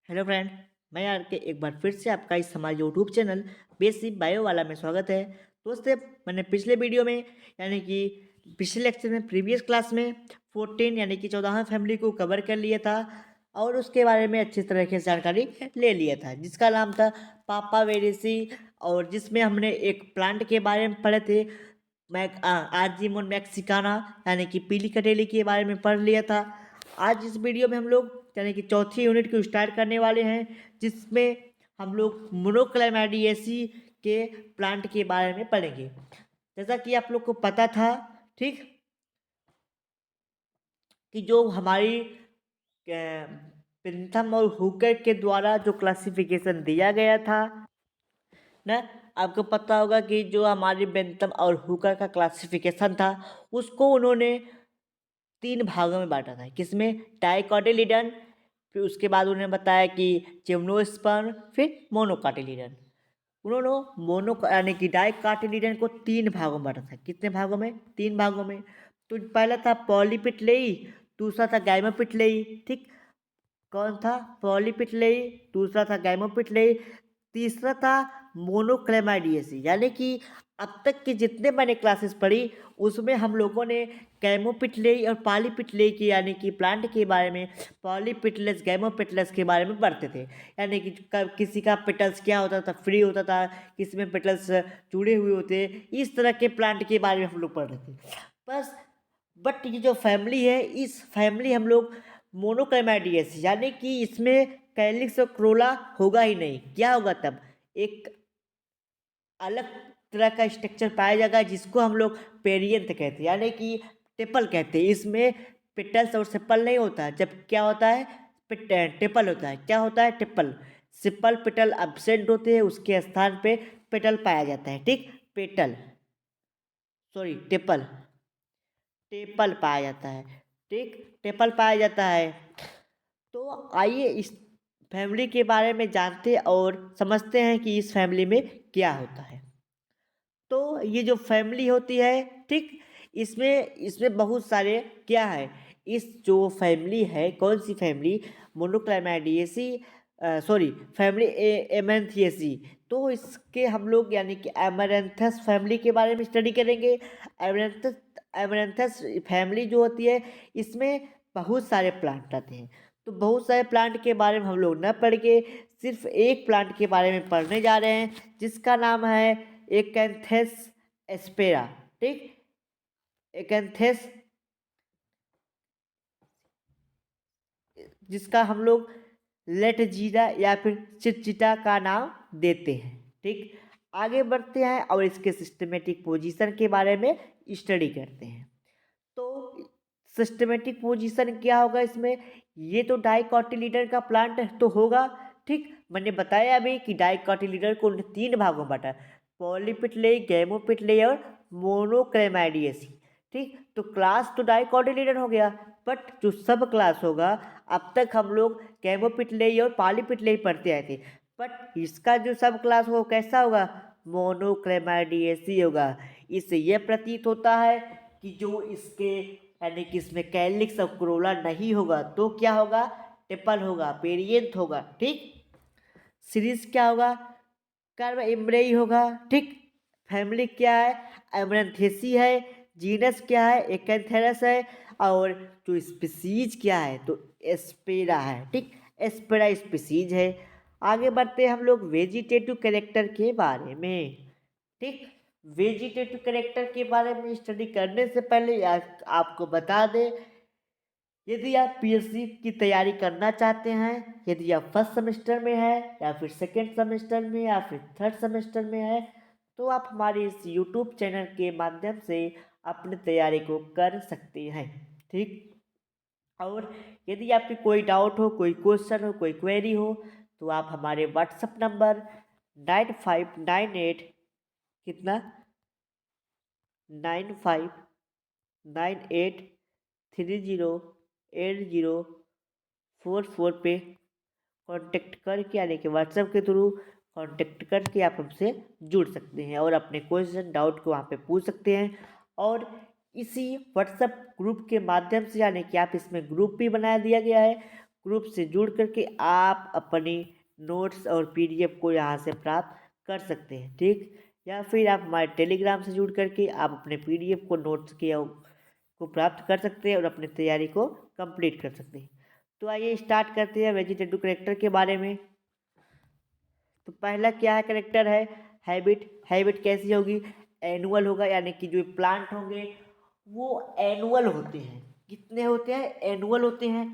Hello friend. मैं यार के एक बार फिर से आपका इस हमारे यूट्यूब चैनल बेसिक बायो वाला में स्वागत है। दोस्तों, मैंने पिछले वीडियो में यानी कि पिछले लेक्चर में प्रीवियस क्लास में 14 यानी कि 14 फैमिली को कवर कर लिया था और उसके बारे में अच्छी तरीके से जानकारी ले लिया था, जिसका नाम था पापा वेरेसी। और जिसमें हमने एक प्लांट के बारे में पढ़े थे, आर्जीमोन मैक्सिकाना यानी कि पीली कटेली के बारे में पढ़ लिया था। आज इस वीडियो में हम लोग यानी कि चौथी यूनिट को स्टार्ट करने वाले हैं, जिसमें हम लोग मोनोक्लेमेडिएसी के प्लांट के बारे में पढ़ेंगे। जैसा कि आप लोग को पता था, ठीक, कि जो हमारी पिंथम और हुकर के द्वारा जो क्लासिफिकेशन दिया गया था ना, आपको पता होगा कि जो हमारी बेंथम और हुकर का क्लासिफिकेशन था उसको उन्होंने 3 भागों में बाँटा था। किसमें? डाइकोटिलिडन, फिर उसके बाद उन्होंने बताया कि जिम्नोस्पर्म, फिर मोनोकोटिलिडन। उन्होंने मोनो यानी कि डाइकोटिलिडन को 3 भागों में बाँटा था। कितने भागों में? 3 भागों में। तो पहला था पॉलीपिटलेई, दूसरा था गाइमोपिटलेई, ठीक। कौन था? पॉलीपिटलेई, दूसरा था गाइमोपिटलेई, तीसरा था मोनोक्लेमाइडियसी। यानी कि अब तक के जितने मैंने क्लासेस पढ़ी उसमें हम लोगों ने गैमोपिटलेई और पॉलीपिटलेई की यानी कि प्लांट के बारे में, पॉलीपिटलस गैमोपिटलस के बारे में पढ़ते थे। यानी कि किसी का पेटल्स क्या होता था, फ्री होता था, किसी में पेटल्स जुड़े हुए होते, इस तरह के प्लांट के बारे में हम लोग पढ़ रहे थे बस। बट ये जो फैमिली है, इस फैमिली हम लोग मोनोक्लेमाइडियस यानी कि इसमें कैलिक्स और क्रोला होगा ही नहीं। क्या होगा तब? एक अलग तरह का स्ट्रक्चर पाया जाएगा जिसको हम लोग पेरियंथ कहते हैं, यानी कि टेपल कहते हैं। इसमें पेटल्स और सेपल नहीं होता, जब क्या होता है? टेपल होता है। क्या होता है? टेपल। सिपल पेटल एब्सेंट होते हैं, उसके स्थान पे पेटल पाया जाता है, ठीक। पेटल, सॉरी, टेपल, टेपल पाया जाता है, ठीक। टेपल पाया जाता है। तो आइए इस फैमिली के बारे में जानते और समझते हैं कि इस फैमिली में क्या होता है। तो ये जो फैमिली होती है, ठीक, इसमें इसमें बहुत सारे क्या है, इस जो फैमिली है, कौन सी family? Monochlamydeae, sorry, family Amaranthaceae. तो इसके हम लोग यानी कि एमरैंथस फैमिली के बारे में स्टडी करेंगे। एमरैंथस एमरैंथस फैमिली जो होती है, इसमें बहुत सारे प्लांट आते हैं। तो बहुत सारे प्लांट के बारे में हम लोग न पढ़ के सिर्फ एक प्लांट के बारे में पढ़ने जा रहे हैं, जिसका नाम है एकैंथस एस्पेरा, ठीक। एकैंथस, जिसका हम लोग लेटजीरा या फिर चिटचिटा का नाम देते हैं, ठीक। आगे बढ़ते हैं और इसके सिस्टमेटिक पोजीशन के बारे में स्टडी करते हैं। तो सिस्टमेटिक पोजीशन क्या होगा इसमें? ये तो डाइकोटिलीडर का प्लांट तो होगा, ठीक। मैंने बताया अभी कि डाइकोटिलीडर को 3 भागों में बांटा, पॉलीपिटलेई, गैमोपिटलेई और मोनोक्लेमाइडियसी, ठीक। तो क्लास तो डाइकोटिलीडर हो गया, बट जो सब क्लास होगा, अब तक हम लोग गैमोपिटलेई और पॉलीपिटलेई पढ़ते आए थे, बट इसका जो सब क्लास हो कैसा होगा? मोनोक्लेमाइडियसी होगा। इससे यह प्रतीत होता है कि जो इसके यानी कि इसमें कैलिक्स और क्रोला नहीं होगा तो क्या होगा? टेपल होगा, पेरियंथ होगा, ठीक। सीरीज क्या होगा? कर्व एम्ब्रेई होगा, ठीक। फैमिली क्या है? एमरैंथेसी है। जीनस क्या है? एकैंथेरस है। और जो स्पीसीज क्या है? तो एस्पेरा है, ठीक। एस्पेरा स्पीसीज है। आगे बढ़ते हैं हम लोग वेजिटेटिव कैरेक्टर के बारे में, ठीक। वेजिटेटिव कैरेक्टर के बारे में स्टडी करने से पहले आपको बता दें, यदि आप पीएचडी की तैयारी करना चाहते हैं, यदि आप फर्स्ट सेमेस्टर में हैं या फिर सेकेंड सेमेस्टर में या फिर थर्ड सेमेस्टर में हैं, तो आप हमारे इस यूट्यूब चैनल के माध्यम से अपनी तैयारी को कर सकते हैं, ठीक। और यदि आपकी कोई डाउट हो, कोई क्वेश्चन हो, कोई क्वेरी हो, तो आप हमारे व्हाट्सएप नंबर 9598 कितना 9598308044 पे कांटेक्ट करके यानी कि व्हाट्सएप के थ्रू कांटेक्ट करके आप हमसे जुड़ सकते हैं और अपने क्वेश्चन डाउट को वहाँ पे पूछ सकते हैं। और इसी व्हाट्सएप ग्रुप के माध्यम से यानी कि आप इसमें ग्रुप भी बना दिया गया है, ग्रुप से जुड़ करके आप अपनी नोट्स और पीडीएफ को यहाँ से प्राप्त कर सकते हैं, ठीक। या फिर आप हमारे टेलीग्राम से जुड़ करके आप अपने पीडीएफ को नोट्स को प्राप्त कर सकते हैं और अपनी तैयारी को कंप्लीट कर सकते हैं। तो आइए स्टार्ट करते हैं वेजिटेटिव करेक्टर के बारे में। तो पहला क्या है करेक्टर है हैबिट। हैबिट कैसी होगी, एनुअल होगा, यानी कि जो प्लांट होंगे वो एनुअल होते हैं। कितने होते हैं, एनुअल होते हैं,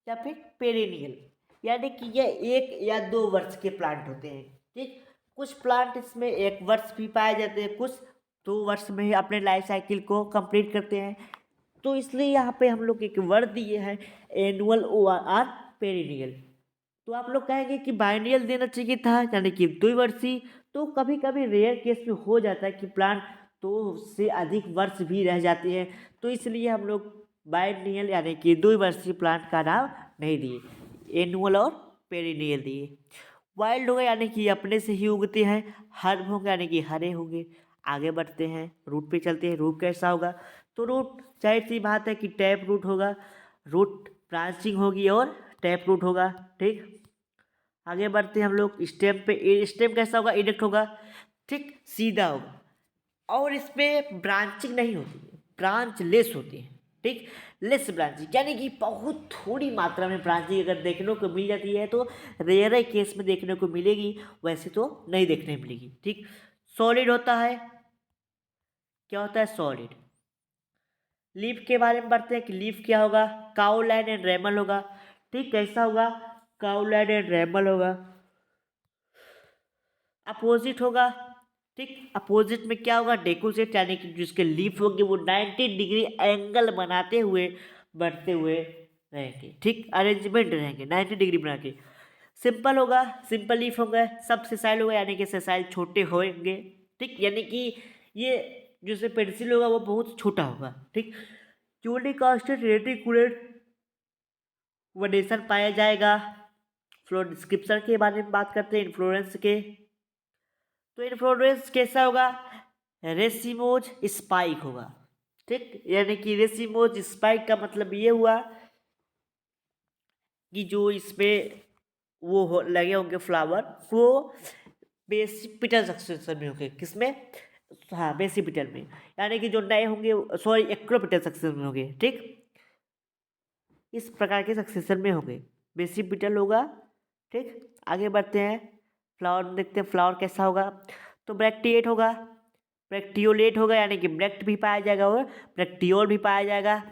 या फिर पेरेनियल, यानी कि ये 1 या 2 वर्ष के प्लांट होते हैं, ठीक। कुछ प्लांट इसमें 1 वर्ष भी पाए जाते हैं, कुछ 2 वर्ष में ही अपने लाइफ साइकिल को कंप्लीट करते हैं। तो इसलिए यहाँ पे हम लोग एक वर्ड दिए हैं एनुअल और पेरेनियल। तो आप लोग कहेंगे कि बाइनियल देना चाहिए था, यानी कि 2 वर्षीय। तो कभी कभी रेयर केस में हो जाता है कि प्लांट 2 से अधिक वर्ष भी रह जाते हैं, तो इसलिए हम लोग बाइनियल यानी कि 2 वर्षीय प्लांट का नाम नहीं दिए, एनुअल और पेरिनियल दिए। वाइल्ड होगा यानी कि अपने से ही उगते हैं। हर्ब होंगे यानी कि हरे होंगे। आगे बढ़ते हैं, रूट पे चलते हैं। रूट कैसा होगा, तो रूट जाहिर सी बात है कि टैप रूट होगा। रूट ब्रांचिंग होगी और टैप रूट होगा, ठीक। आगे बढ़ते हैं हम लोग स्टेम पे। स्टेम कैसा होगा, इरेक्ट होगा, ठीक, सीधा होगा। और इसमें ब्रांचिंग नहीं होती है, ब्रांच लेस होती है, ठीक। लेस ब्रांचिंग यानी कि बहुत थोड़ी मात्रा में ब्रांचिंग अगर देखने को मिल जाती है तो रेयर केस में देखने को मिलेगी, वैसे तो नहीं देखने मिलेगी, ठीक। सॉलिड होता है, क्या होता है, सॉलिड। लीफ के बारे में बढ़ते हैं कि लीफ क्या होगा, काउलाइन एंड रेमल होगा, ठीक। कैसा होगा, काउलाइन एंड रेमल होगा। अपोजिट होगा, ठीक। अपोजिट में क्या होगा, डेकोसेट, यानी कि जिसके लीफ होंगे वो 90 डिग्री एंगल बनाते हुए बढ़ते हुए रहेंगे, ठीक। अरेंजमेंट रहेंगे 90 डिग्री बना के। सिंपल होगा, सिंपल लीफ होगा। सब सेसाइल होगा यानी कि सेसाइल छोटे होंगे, ठीक। यानी कि ये जो पेंसिल होगा वो बहुत छोटा होगा, ठीक। यूनिकास्टेड रेटिकुलेट वनेशन पाया जाएगा। फ्लोर डिस्क्रिप्शन के बारे में बात करते हैं, इन्फ्लोरेंस के। तो इन्फ्लोरेंस कैसा होगा, रेसिमोज स्पाइक होगा, ठीक। यानी कि रेसिमोज स्पाइक का मतलब ये हुआ कि जो इसमें लगे होंगे फ्लावर वो बेसिपिटल सक्सेशन में होंगे। किसमें, हाँ, बेसिपिटल में, यानी कि जो नए होंगे, सॉरी, एक्रोपिटल सक्सेशन में होंगे, ठीक। इस प्रकार के सक्सेशन में होंगे, बेसिपिटल होगा, ठीक। आगे बढ़ते हैं, फ्लावर देखते हैं, फ्लावर कैसा होगा। तो ब्रैक्टिएट होगा, ब्रैक्टियोलेट होगा, यानी कि ब्रैक्ट भी पाया जाएगा और ब्रैक्टियोल भी पाया जाएगा।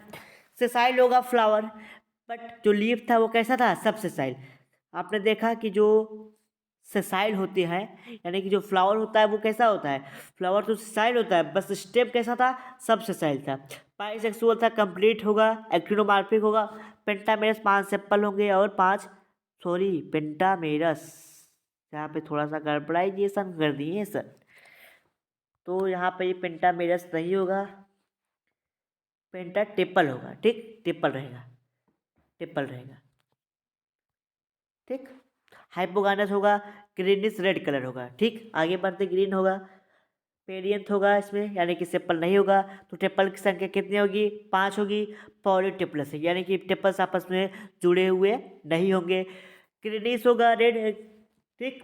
सेसाइल होगा फ्लावर, बट जो लीफ था वो कैसा था, सब सेसाइल। आपने देखा कि जो सेसाइल होते हैं, यानी कि जो फ्लावर होता है वो कैसा होता है, फ्लावर तो सेसाइल होता है, बस स्टेम कैसा था, सब सेसाइल था। पाइसेक्सुअल था, कंप्लीट होगा, एक्टिनोमार्फिक होगा। पेंटामेरस 5 सेप्पल होंगे और 5, सॉरी, पेंटामेरस यहाँ पे थोड़ा सा गड़बड़ाइजेशन कर दिए सर, तो यहाँ पे ये पेंटामेरस नहीं होगा, पेंटा टेपल होगा, ठीक। टेपल रहेगा, टेपल रहेगा, ठीक। हाइपोगानस होगा, ग्रीनिश रेड कलर होगा, ठीक। आगे बढ़ते, ग्रीन होगा। पेरियंथ होगा इसमें, यानी कि सेपल नहीं होगा। तो टेपल की संख्या कितनी होगी, 5 होगी। पॉलीटेपलस है, यानी कि टेपल्स आपस में जुड़े हुए नहीं होंगे। ग्रीनिश होगा, रेड, ठीक।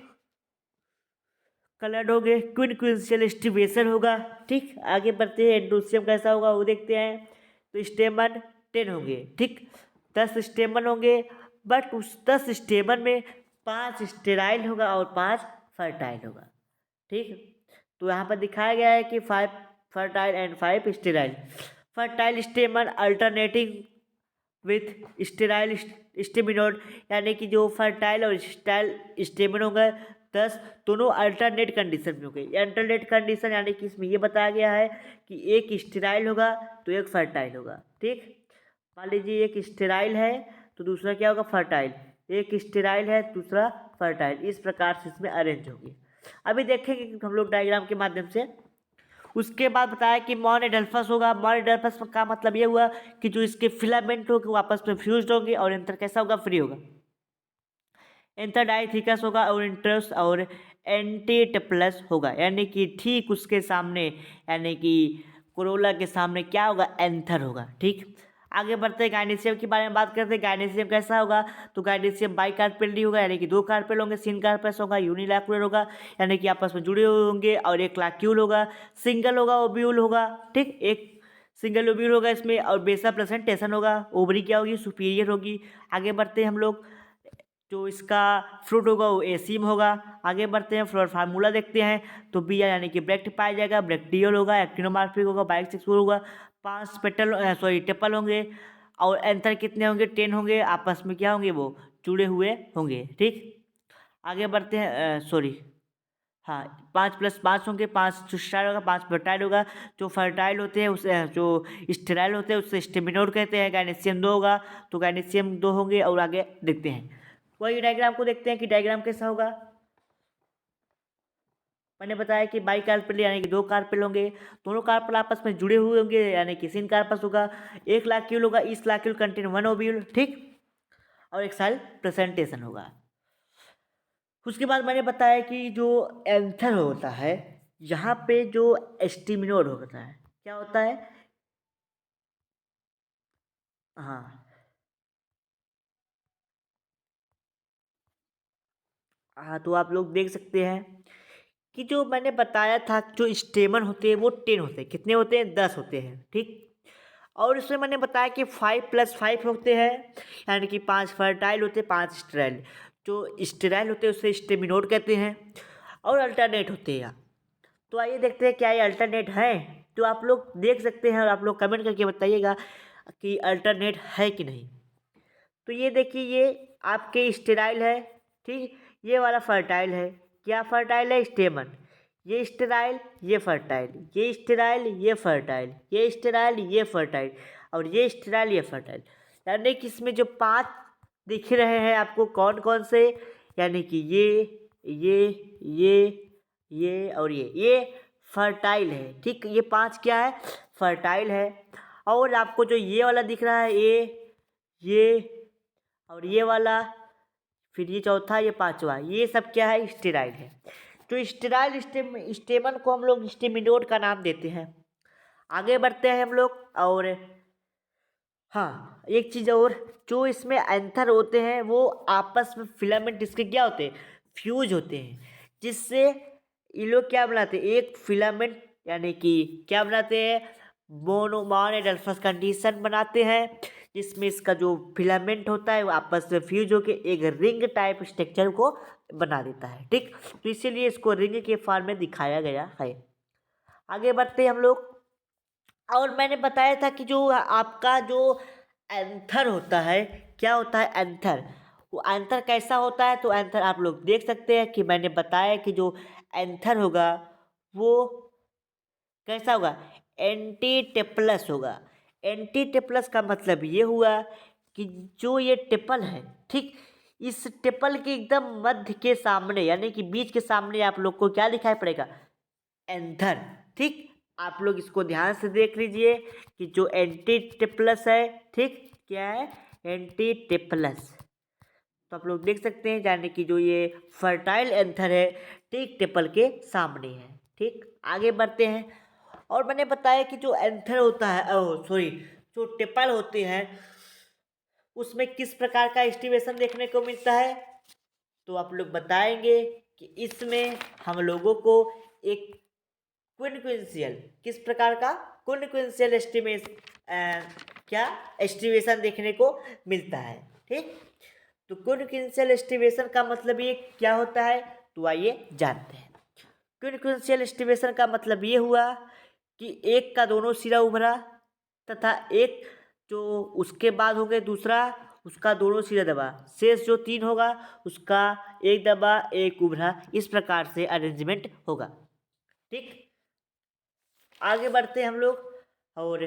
कलर्ड होंगे। क्विनक्विंशियल स्टिवेशन होगा, ठीक। आगे बढ़ते हैं, एंडोसियम कैसा होगा वो देखते हैं। तो स्टेमन 10 होंगे, ठीक। 10 स्टेमन होंगे, बट उस 10 स्टेमन में 5 स्टेराइल होगा और 5 फर्टाइल होगा, ठीक। तो यहाँ पर दिखाया गया है कि 5 fertile and 5 sterile. Fertile स्टेमन alternating with sterile staminode, यानी कि जो फर्टाइल और स्टाइल स्टेमिन होंगे 10, दोनों अल्टरनेट कंडीशन में होंगे। अल्टरनेट कंडीशन यानी कि इसमें ये बताया गया है कि एक स्टेराइल होगा तो एक फर्टाइल होगा, ठीक। मान लीजिए एक स्टेराइल है तो दूसरा क्या होगा, फर्टाइल। एक स्टेराइल है दूसरा फर्टाइल, इस प्रकार से इसमें अरेंज होगी। अभी देखेंगे हम लोग डायग्राम के माध्यम से। उसके बाद बताया कि मोनोडेल्फस होगा। मोनोडेल्फस का मतलब ये हुआ कि जो इसके फिलामेंट होंगे वो आपस में फ्यूज्ड होंगे और एंथर कैसा होगा, फ्री होगा। एंथर डाइथिकस होगा और इंटरस और एंटीटेपलस होगा, यानी कि ठीक उसके सामने, यानी कि कोरोला के सामने क्या होगा, एंथर होगा, ठीक। आगे बढ़ते हैं, गायनीशियम के बारे में बात करते हैं। गायनीशियम कैसा होगा, तो गायनीशियम बाई कार्पेली होगा, यानी कि 2 कार्पेल होंगे। सिन कार्पस होगा, यूनिलैकुलर होगा, यानी कि आपस में जुड़े हुए होंगे। और एक लाक्यूल होगा, सिंगल होगा, ओब्यूल होगा, ठीक, एक सिंगल ओब्यूल होगा इसमें। और बेसा प्रेजेंटेशन होगा, ओवरी क्या होगी, सुपीरियर होगी। आगे बढ़ते हैं हम लोग, जो इसका फ्रूट होगा वो एसीम होगा। आगे बढ़ते हैं, फ्लोर फार्मूला देखते हैं। तो बी यानी कि ब्रेक्ट पाया जाएगा, ब्रेक्टियल होगा, एक्टिनोमार्फिक होगा, बाइसेक्सुअल होगा। 5 टेपल होंगे। और एंथर कितने होंगे, 10 होंगे। आपस में क्या होंगे, वो जुड़े हुए होंगे, ठीक। आगे बढ़ते हैं, हाँ, 5+5 होंगे। 5 स्टेराइल होगा, 5 फर्टाइल होगा। जो फर्टाइल होते हैं उसे, जो स्टेराइल होते हैं उससे स्टेमिनोड कहते हैं। गायनीशियम 2 होगा, तो गायनीशियम 2 होंगे। और आगे देखते हैं, वही डायग्राम को देखते हैं कि डायग्राम कैसा होगा। मैंने बताया कि बाई कार्पेल यानी कि 2 कार्पेल होंगे, दोनों कार्पेल आपस में जुड़े हुए होंगे, यानी कि सिन कार्पस होगा। एक लाक्यूल होगा, इस लाक्यूल कंटेन 1 ओव्यूल, ठीक। और एक सेल प्रेजेंटेशन होगा। उसके बाद मैंने बताया कि जो एंथर होता है, यहाँ पे जो एस्टिमिनोड होता है, क्या होता है, हाँ हाँ, तो आप लोग देख सकते हैं कि जो मैंने बताया था, जो स्टेमन होते हैं वो 10 होते हैं। कितने होते हैं, 10 होते हैं, ठीक। और इसमें मैंने बताया कि 5+5 होते हैं, यानी कि 5 फर्टाइल होते हैं, 5 स्टेराइल। जो स्टेराइल होते हैं उसे स्टेमिनोड कहते हैं। और अल्टरनेट होते हैं। तो आइए देखते हैं क्या ये अल्टरनेट है। तो आप लोग देख सकते हैं और आप लोग कमेंट करके बताइएगा कि अल्टरनेट है कि नहीं। तो ये देखिए, ये आपके स्टेराइल है, ठीक। ये वाला फर्टाइल है। क्या फर्टाइल है, स्टेमन। ये स्टेराइल, ये फर्टाइल, ये स्टेराइल, ये फर्टाइल, ये स्टेराइल, ये फर्टाइल, और ये स्टेराइल, ये फर्टाइल। यानी कि इसमें जो 5 दिख रहे हैं आपको, कौन कौन से, यानी कि ये और ये फर्टाइल है, ठीक। ये 5 क्या है, फर्टाइल है। और आपको जो ये वाला दिख रहा है, ये और ये वाला, फिर ये चौथा, ये पांचवा, ये सब क्या है, स्टेराइल है। तो स्टेराइल स्टेमन को हम लोग स्टेमिनोड का नाम देते हैं। आगे बढ़ते हैं हम लोग। और हाँ, एक चीज़ और, जो इसमें एंथर होते हैं वो आपस में फिलामेंट इसके क्या होते हैं, फ्यूज होते हैं। जिससे ये लोग क्या बनाते हैं, एक फिलामेंट, यानी कि क्या बनाते हैं, मोनोमर एडल्फस कंडीशन बनाते हैं। जिसमें इसका जो फिलामेंट होता है वो आपस में फ्यूज होकर एक रिंग टाइप स्ट्रक्चर को बना देता है, ठीक। तो इसीलिए इसको रिंग के फॉर्म में दिखाया गया है। आगे बढ़ते हैं हम लोग। और मैंने बताया था कि जो आपका जो एंथर होता है, क्या होता है एंथर, वो एंथर कैसा होता है। तो एंथर आप लोग देख सकते हैं कि मैंने बताया कि जो एंथर होगा वो कैसा होगा, एंटी टेपलस होगा। एंटी टेपलस का मतलब ये हुआ कि जो ये टेपल है, ठीक, इस टेपल के एकदम मध्य के सामने, यानी कि बीच के सामने आप लोग को क्या दिखाई पड़ेगा, एंथर, ठीक। आप लोग इसको ध्यान से देख लीजिए कि जो एंटी टेपलस है, ठीक, क्या है, एंटी टेपलस। तो आप लोग देख सकते हैं, यानी कि जो ये फर्टाइल एंथर है, ठीक, टेपल के सामने है, ठीक। आगे बढ़ते हैं। और मैंने बताया कि जो एंथर होता है, सॉरी, जो टेपल होते हैं उसमें किस प्रकार का एस्टिमेशन देखने को मिलता है। तो आप लोग बताएंगे कि इसमें हम लोगों को एक क्विंक्विंशियल, किस प्रकार का, क्विंक्विंशियल क्या एस्टिमेशन देखने को मिलता है, ठीक। तो क्विंक्विंशियल एस्टिमेशन का मतलब ये क्या होता है, तो आइए जानते हैं। क्विंक्विंशियल एस्टिमेशन का मतलब ये हुआ कि एक का दोनों सिरा उभरा, तथा एक जो उसके बाद हो गए दूसरा, उसका दोनों सिरा दबा, शेष जो 3 होगा उसका एक दबा एक उभरा। इस प्रकार से अरेंजमेंट होगा, ठीक। आगे बढ़ते हैं हम लोग। और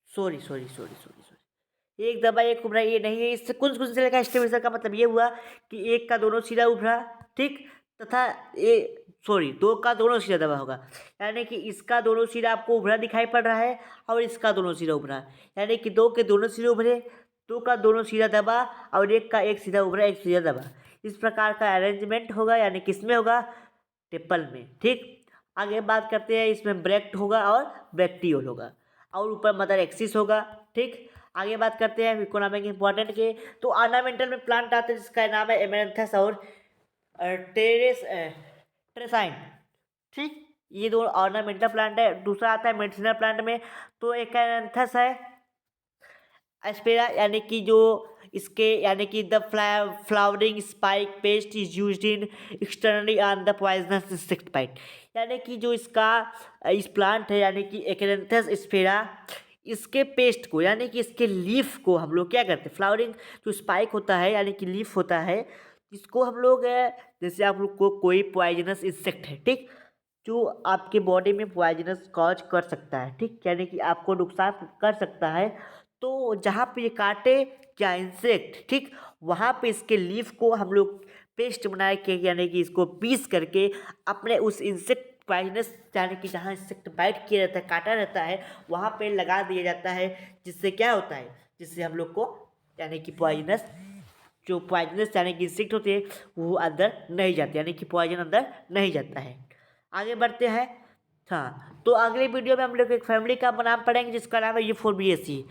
sorry sorry sorry sorry sorry, एक दबा एक उभरा ये नहीं है। इससे कुछ कुछ का एस्टिमेशन का मतलब ये हुआ कि एक का दोनों सिरा उभरा, ठीक, तथा ये सॉरी 2 का दोनों सिरा दबा होगा। यानी कि इसका दोनों सिरा आपको उभरा दिखाई पड़ रहा है और इसका दोनों सिरा उभरा, यानी कि 2 के दोनों सिरे उभरे, 2 का दोनों सिरा दबा और एक का एक सिरा उभरा एक सिरा दबा। इस प्रकार का अरेंजमेंट होगा, यानी किसमें होगा, टेपल में, ठीक। आगे बात करते हैं, इसमें ब्रैक्ट होगा और ब्रैक्टियोल होगा और ऊपर मदर एक्सिस होगा। ठीक, आगे बात करते हैं इकोनॉमिक इंपॉर्टेंट के। तो ऑर्नामेंटल में प्लांट आता है जिसका नाम है एमेरैंथस और ट्रेसाइन। ठीक, ये दो ऑर्नामेंटल प्लांट है। दूसरा आता है मेडिसिनल प्लांट में, तो एक एमेरैंथस है एस्पेरा, यानी कि जो इसके यानी कि the flowering spike paste is used in externally on the poisonous insect bite, यानी कि जो इसका इस प्लांट है यानी कि एक्रेंथस स्पेरा, इसके पेस्ट को यानी कि इसके लीफ को हम लोग क्या करते हैं, फ्लावरिंग जो स्पाइक होता है यानी कि लीफ होता है, इसको हम लोग जैसे आप लोग को कोई पॉइजनस इंसेक्ट है, ठीक, जो आपके बॉडी में पॉइजनस कॉज कर सकता है, ठीक, यानी कि आपको नुकसान कर सकता है, तो जहाँ पे ये काटे क्या इंसेक्ट, ठीक, वहाँ पे इसके लीफ को हम लोग पेस्ट बना के यानी कि इसको पीस करके अपने उस इंसेक्ट पॉइजनस यानी कि जहाँ इंसेक्ट बाइट किया रहता है, काटा रहता है, वहाँ पे लगा दिया जाता है, जिससे क्या होता है, जिससे हम लोग को यानी कि पॉइजनस जो पॉइजनस यानी कि इंसेक्ट होते हैं वो अंदर नहीं जाते, यानी कि पॉइजन अंदर नहीं जाता है। आगे बढ़ते हैं। हाँ, तो अगले वीडियो में हम लोग एक फैमिली का नाम पढ़ेंगे जिसका नाम है यूफोर्बिएसी।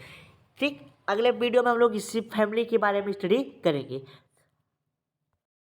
ठीक, अगले वीडियो में हम लोग इसी फैमिली के बारे में स्टडी करेंगे।